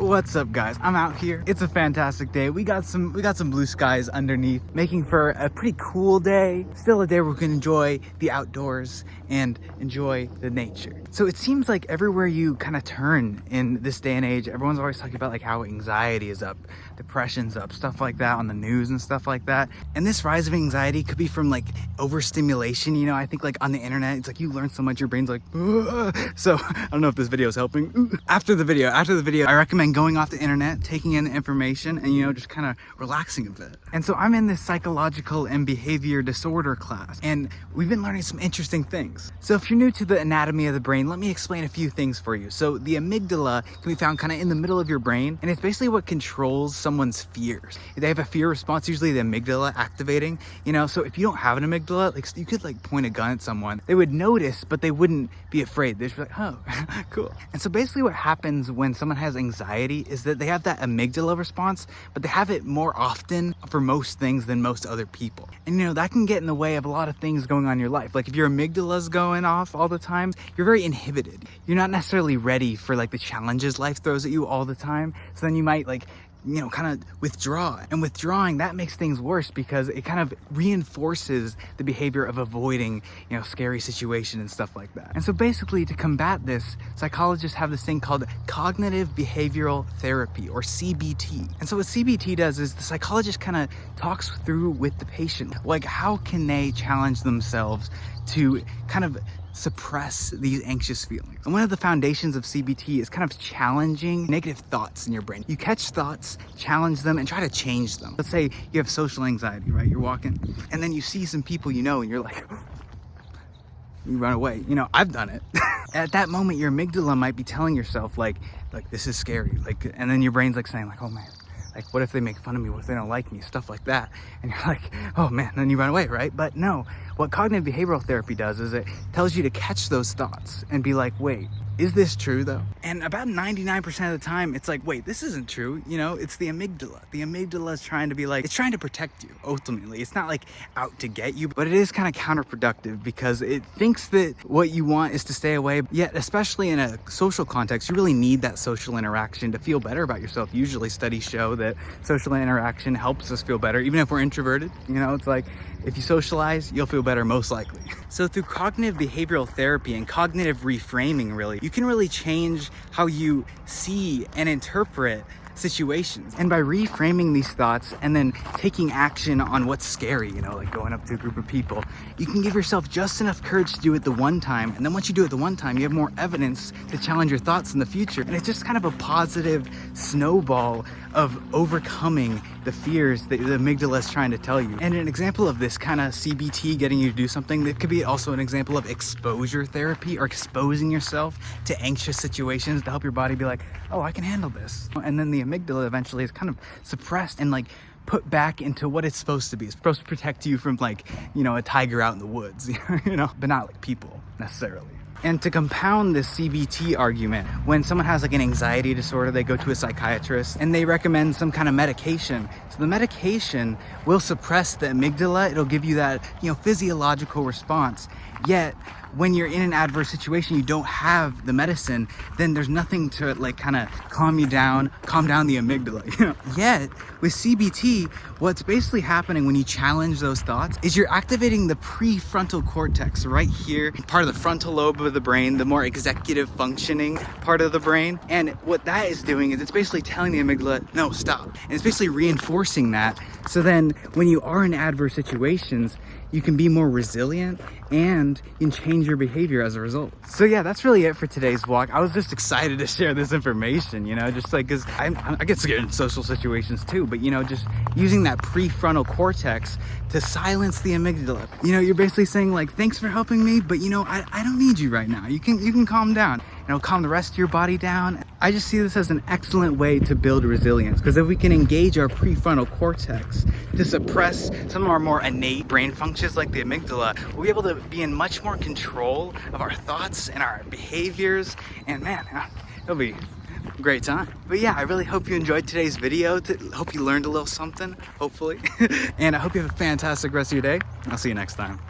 What's up, guys? I'm out here. It's a fantastic day. We got some blue skies underneath, making for a pretty cool day. Still a day where we can enjoy the outdoors and enjoy the nature. So it seems like everywhere you kind of turn in this day and age, everyone's always talking about like how anxiety is up, depression's up, stuff like that on the news and stuff like that. And this rise of anxiety could be from like overstimulation. You know, I think like on the internet, it's like you learn so much, your brain's like, ugh. So I don't know if this video is helping. After the video, I recommend going off the internet, taking in information, and you know, just kind of relaxing a bit. And so I'm in this psychological and behavior disorder class, and we've been learning some interesting things. So if you're new to the anatomy of the brain, let me explain a few things for you. So the amygdala can be found kind of in the middle of your brain, and it's basically what controls someone's fears. If they have a fear response, usually the amygdala activating, you know. So if you don't have an amygdala, like you could like point a gun at someone, they would notice, but they wouldn't be afraid. They'd just be like, oh, cool. And so basically what happens when someone has anxiety is that they have that amygdala response, but they have it more often for most things than most other people. And you know, that can get in the way of a lot of things going on in your life. Like if your amygdala's going off all the time, you're very inhibited. You're not necessarily ready for like the challenges life throws at you all the time. So then you might like, you know, kind of withdraw. And withdrawing, that makes things worse because it kind of reinforces the behavior of avoiding, you know, scary situations and stuff like that. And so basically to combat this, psychologists have this thing called cognitive behavioral therapy, or CBT. And so what CBT does is the psychologist kind of talks through with the patient, like how can they challenge themselves to kind of suppress these anxious feelings. And one of the foundations of CBT is kind of challenging negative thoughts in your brain. You catch thoughts, challenge them, and try to change them. Let's say you have social anxiety, right? You're walking, and then you see some people you know, and you're like, you run away. You know, I've done it. At that moment, your amygdala might be telling yourself like this is scary. Like, and then your brain's like saying like, oh man, like what if they make fun of me? What if they don't like me? Stuff like that. And you're like, oh man, then you run away, right? But no, what cognitive behavioral therapy does is it tells you to catch those thoughts and be like, wait, is this true though? And about 99% of the time, it's like, wait, this isn't true. You know, it's the amygdala. The amygdala is trying to be like, it's trying to protect you, ultimately. It's not like out to get you, but it is kind of counterproductive because it thinks that what you want is to stay away. Yet, especially in a social context, you really need that social interaction to feel better about yourself. Usually studies show that social interaction helps us feel better, even if we're introverted. You know, it's like, if you socialize, you'll feel better most likely. So through cognitive behavioral therapy and cognitive reframing, really, you can really change how you see and interpret situations. And by reframing these thoughts and then taking action on what's scary, you know, like going up to a group of people, you can give yourself just enough courage to do it the one time. And then once you do it the one time, you have more evidence to challenge your thoughts in the future. And it's just kind of a positive snowball of overcoming the fears that the amygdala is trying to tell you. And an example of this kind of CBT getting you to do something, that could be also an example of exposure therapy, or exposing yourself to anxious situations to help your body be like, oh, I can handle this. And then the amygdala eventually is kind of suppressed and like put back into what it's supposed to be. It's supposed to protect you from like, you know, a tiger out in the woods, you know, but not like people necessarily. And to compound this CBT argument, when someone has like an anxiety disorder, they go to a psychiatrist and they recommend some kind of medication. So the medication will suppress the amygdala. It'll give you that, you know, physiological response. Yet when you're in an adverse situation, you don't have the medicine, then there's nothing to like kind of calm down the amygdala, you know? Yet with CBT, what's basically happening when you challenge those thoughts is you're activating the prefrontal cortex right here, part of the frontal lobe of the brain, the more executive functioning part of the brain. And what that is doing is it's basically telling the amygdala, no, stop. And it's basically reinforcing that. So then when you are in adverse situations, you can be more resilient and you can change your behavior as a result. So yeah, that's really it for today's walk. I was just excited to share this information, you know, just like, cause I get scared in social situations too, but you know, just using that prefrontal cortex to silence the amygdala. You know, you're basically saying like, thanks for helping me, but you know, I don't need you right now. You can calm down. It'll calm the rest of your body down. I just see this as an excellent way to build resilience, because if we can engage our prefrontal cortex to suppress some of our more innate brain functions like the amygdala, we'll be able to be in much more control of our thoughts and our behaviors, and man, it'll be a great time. But yeah, I really hope you enjoyed today's video. Hope you learned a little something, hopefully. And I hope you have a fantastic rest of your day. I'll see you next time.